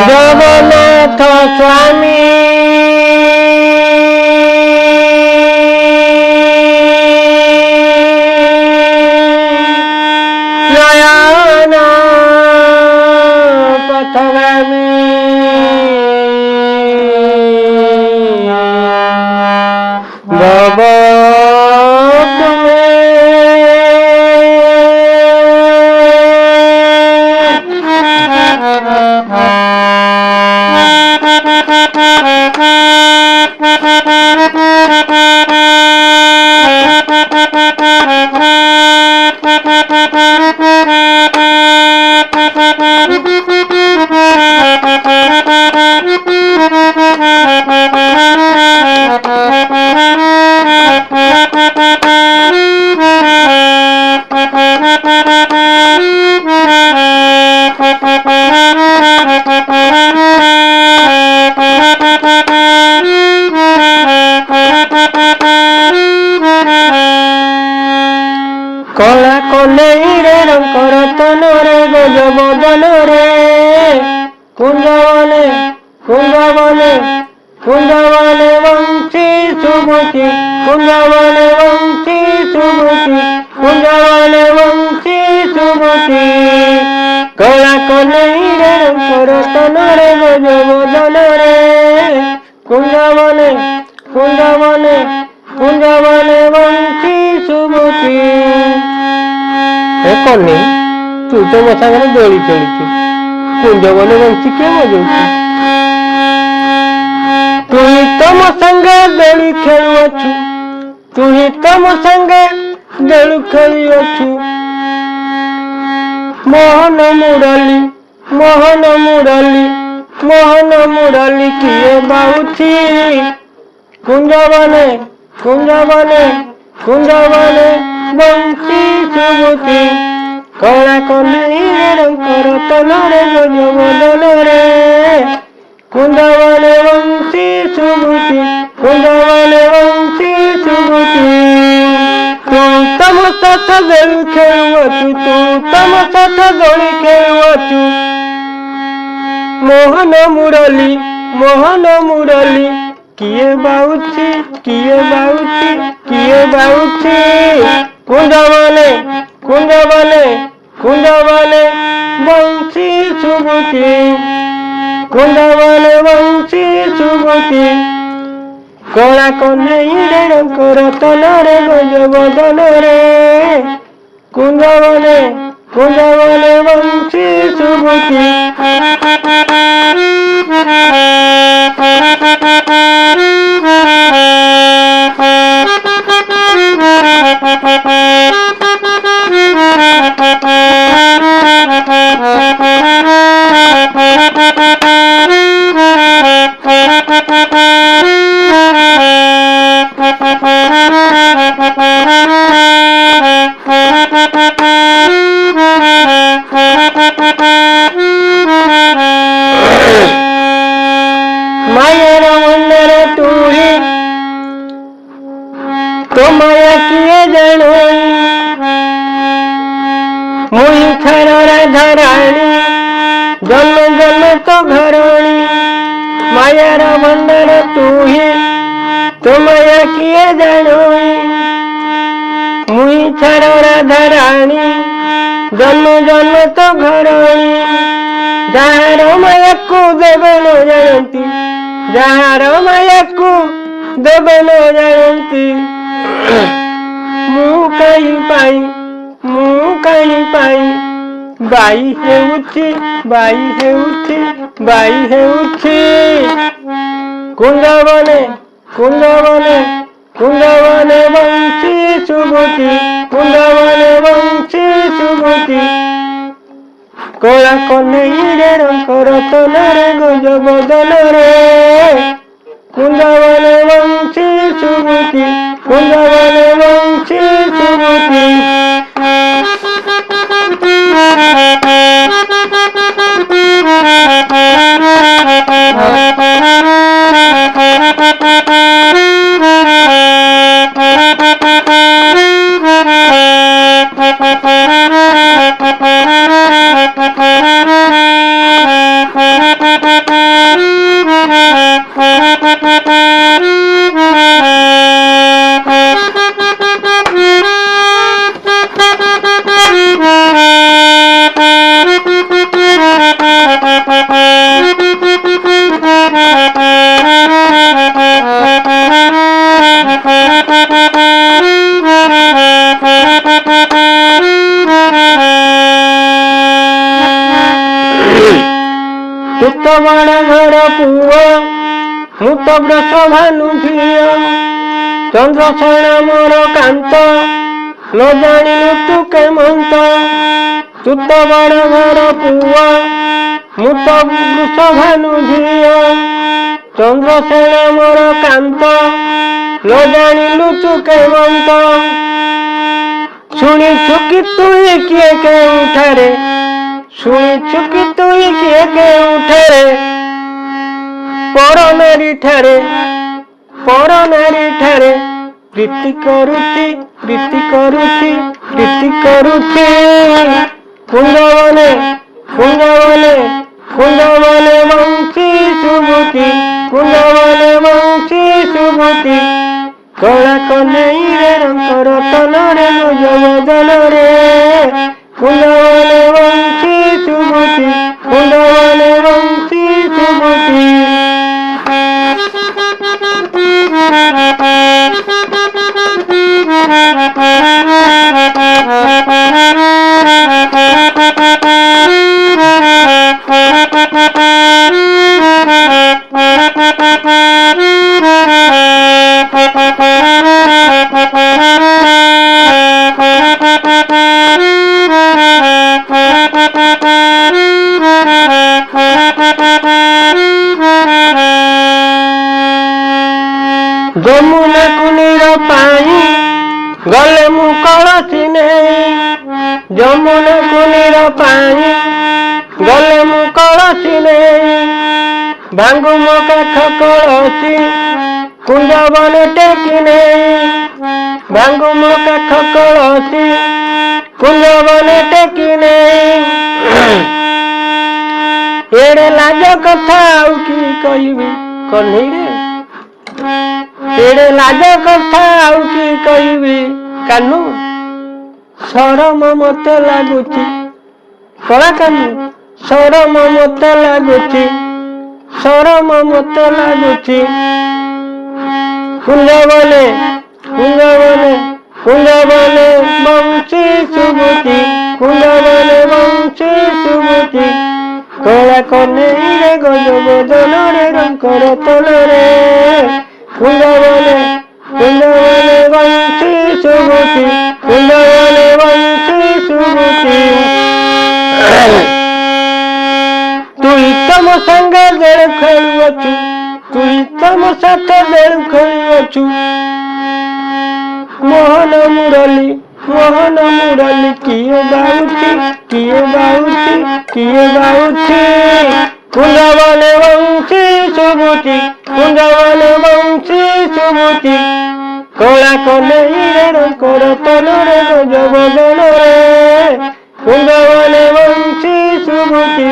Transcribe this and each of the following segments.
জগন্নাথ স্বামী নয়ন পথগামী ভব তুমি কলা কলেইরে রঙ্কর তনরে গজ বদনরে কুঞ্জবনে কুঞ্জবনে কুঞ্জবনে বংশী সুমতি কুঞ্জবনে বংশী সুমতি কুঞ্জবনে বংশী সুমতি কলা কলেইরে রঙ্কর তনরে গজ বদনরে কুঞ্জবনে কুঞ্জবনে কুঞ্জবনে বংশী সুমতি। କନି ତୁ ତ ମୋ ସାଙ୍ଗରେ ଦୋଳି ଖେଳୁଛୁ, କୁଞ୍ଜବନ ବଂଶୀ କିଏ ବଜଉଛୁ? ତୁ ହିଁ ତ ମୋ ସାଙ୍ଗେ ଦୋଳି ଖେଳୁଅଛୁ, ତୁ ହିଁ ତ ମୋ ସାଙ୍ଗେ ଦୋଳି ଖେଳୁଅଛୁ। ମୋହନ ମୁରଲି ମୋହନ ମୁରଲି ମୋହନ ମୁରଲି କିଏ ବାହୁଛି? କୁଞ୍ଜବନେ କୁଞ୍ଜବନେ କୁଞ୍ଜବନେ ବଂଶୀ ସୁମତି କଳା କଲେଇରେ ରଙ୍କର ତନରେ ଗଜ ବଦନରେ କୁଞ୍ଜବନେ ବଂଶୀ ସୁମତି କୁଞ୍ଜବନେ ବଂଶୀ ସୁମତି। ତୁ ତମ ସାଥ ଦୋଳି ଖେଳୁଅଛୁ, ତୁ ତମ ସାଥ ଦୋଳି ଖେଳୁଅଛୁ। ମୋହନ ମୁରଲି ମୋହନ ମୁରଲି କିଏ ବାହୁଛି କିଏ ବାହୁଛି କିଏ ବାହୁଛି? କୁଞ୍ଜବନେ କୁଞ୍ଜବନେ କୁଞ୍ଜବନେ ବଂଶୀ ସୁମତି କୁଞ୍ଜବନେ ବଂଶୀ ସୁମତି କଳା କନେଇରେ ରଙ୍କର ତନରେ ଗଜ ବଦନରେ କୁଞ୍ଜବନେ କୁଞ୍ଜବନେ ବଂଶୀ ସୁମତି। মায়ের মন্দিরে তুই তো মায়া কিয়ে জানোই মুই ছাড়া ধরাণী জন্ম জন্ম তো ঘরণী মায়ের মন্দিরে তুই তো মায়া কিয়ে জানোই মুই ছাড়া ধরাণী জন্ম জন্ম তো ঘরণী যাহার মায়াকু দেবে ন জানতি যাহার মায়াকু দেবে ন জানতি ମୁଁ କାହିଁ ପାଇ ବାଇ ହେଉଛି ବାଇ ହେଉଛି ବାଇ ହେଉଛି। କୁଞ୍ଜବନେ କୁଞ୍ଜବନେ କୁଞ୍ଜବନେ ବଂଶୀ ସୁମତି କୁଞ୍ଜବନେ ବଂଶୀ ସୁମତି କଳା କନେଇରେ ରଙ୍କର ତନରେ ଗଜ ବଦନରେ କୁଞ୍ଜବନେ ବଂଶୀ ସୁମତି କୁଞ୍ଜବନେ ବଂଶୀ ସୁମତି। ତ ବଡ଼ ଘର ପୁଅ ମୁଁ ତ ବ୍ରତ ଭାନୁ ଝିଅ ଚନ୍ଦ୍ରଶେଣ ମୋର କାନ୍ତ ନ ଜାଣିଲୁ ତୁ କେମନ୍ତ ତୁ ତ ବଡ଼ ଘର ପୁଅ ମୁଁ ତ ବୃଷ ଭାନୁ ଝିଅ ଚନ୍ଦ୍ରଶେଣ ମୋର କାନ୍ତ ନ ଜାଣିଲୁ ତୁ କେମନ୍ତ ଶୁଣିଛୁ କି ତୁଇ କିଏ କେଉଁଠାରେ ଶୁଣିଛୁ କି ତୁଇ କିଏ କେଉଁଠାରେ ପର ନାରୀ ଠାରେ ପ୍ରୀତି କରୁଛି କୁଞ୍ଜବନେ ବଂଶୀ ଶୁଭୁଛି କଳା କନେଇରେ ରଙ୍କର ତନରେ ଗଜବଦନରେ କୁଞ୍ଜବନେ ବଂଶୀ ଶୁଭୁଛି ଯମୁନା କୁନୀର ପାଣି ଗଲେ ମୁଁ କଳସି ନେଇ ଯମୁନା କୁନୀର ପାଣି ଗଲେ ମୁଁ କଳସି ନେଇ ଭାଙ୍ଗୁ ମୋ କାଠ କଳସି କୁଞ୍ଜବନେ ଟେକି ନେଇ ଭାଙ୍ଗୁ ମୋ କାଠ କଳସି କୁଞ୍ଜବନେ ଟେକି ନେଇ ଏଡ଼େ ଲାଜ କଥା ଆଉ କି କହିବି କହ୍ନେଇରେ ଏଡ଼େ ଲାଜ କଥା ଆଉ କି କହିବି କାହ୍ନୁ ସରମ ମତେ ଲାଗୁଛି କଳା କାହ୍ନୁ ସରମ ମତେ ଲାଗୁଛି କୁଞ୍ଜବନେ ବଂଶୀ ଶୁଭୁଛି କଳା କନେଇରେ ଗଜବଦନରେ ରଙ୍କର ତନରେ କୁଞ୍ଜବନେ ବଂଶୀ ଶୁଭୁଛି ତୁଇ ତମ ସାଙ୍ଗେ ବେଳ ଖେଳୁଅଛୁ ତୁଇ ତମ ସାଥ ବେଳ ଖେଳୁଅଛୁ ମୋହନ ମୁରଲି କିଏ ବାଉଛି କୁଞ୍ଜବନେ ବଂଶୀ ଶୁଭୁଛି କଳା କନେଇରେ ରଙ୍କର ତନରେ ଗଜବଦନରେ କୁଞ୍ଜବନେ ବଂଶୀ ଶୁଭୁଛି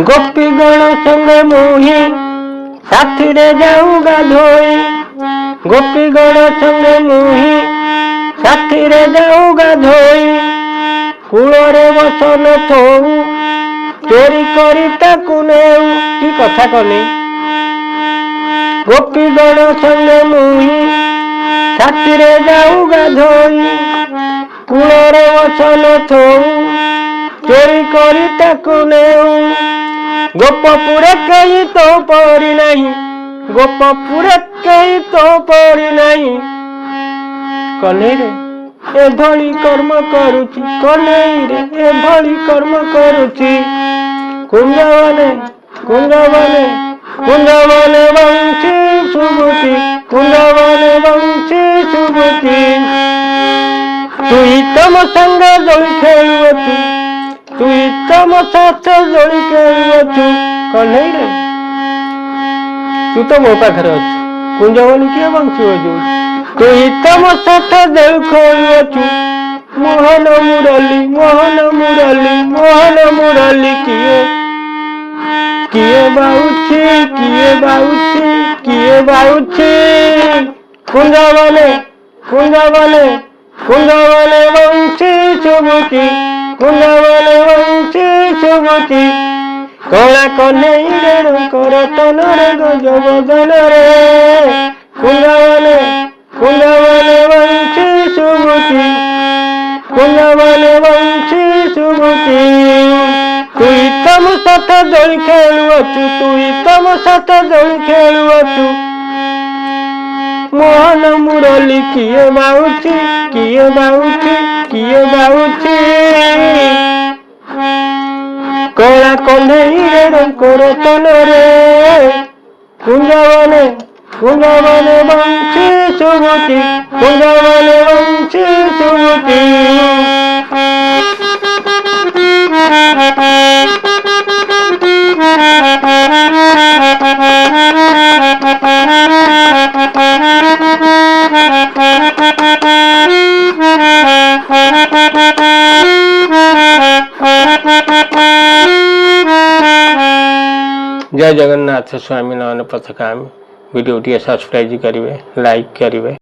ଗୋପୀ ଗଣ ସଙ୍ଗେ ମୁହିଁ ସାଥିରେ ଯାଉ ଗାଧୋଇ ଗୋପୀ ଗଣ ସଙ୍ଗେ ମୁହିଁ ସାଥିରେ ଯାଉ ଗାଧୋଇ କୂଳରେ ବସନ ଥୋଉ ଚୋରି କରି ତାକୁ ନେଉ କି କଥା କନି ଗୋପୀ ଗଣ ସଙ୍ଗେ ମୁହିଁ ସାଥିରେ ଯାଉ ଗାଧୋଇ କୂଳରେ ବସନ ଥୋଉ ଚୋରି କରି ତାକୁ ନେଉ ଗୋପପୁରେ କେହି ତ ପରି ନାହିଁ କହ୍ନେଇରେ ଏଭଳି କର୍ମ କରୁଛି କୁଞ୍ଜବନେ ବଂଶୀ ଶୁଭୁଛି ତୁଇ ତମ ସାଙ୍ଗେ ଦୋଳି ଖେଳୁଅଛୁ ତୁଇ ତମ ସାଥ ଦୋଳି ଖେଳୁଅଛୁ କହ୍ନେଇରେ ତୁ ତ ମୋ ପାଖରେ ଅଛୁ କୁଞ୍ଜବନେ କିଏ ବଂଶୀ ବଜାଉଛି ତୁଇ ତମ ସାଥ ଦୋଳି ଖେଳୁଅଛୁ मोहन मुरली मोहन मुरली मोहन मुरली किए बाउची कुंजवने कुंजवने कुंजवने वंशी चुबुकी कुंजवने वंशी चुबुकी कला कन्हई रे रंकर तनरे गज बदनरे कुंजवने कुंजवने वंशी चुबुकी कुंजवने वंशी चुबुकी तुई तम साथ दोली खेलुअछु तुई तम साथ दोली खेलुअछु मोहन मुरली किए बाउची कला कन्हई रे रंकर तनरे कुंजवने कुंजवने वंशी चुबुकी कुंजवने वंशी चुबुकी जय जगन्नाथ स्वामी नयन पथगामी वीडियो टी सब्सक्राइब करेंगे लाइक करेंगे।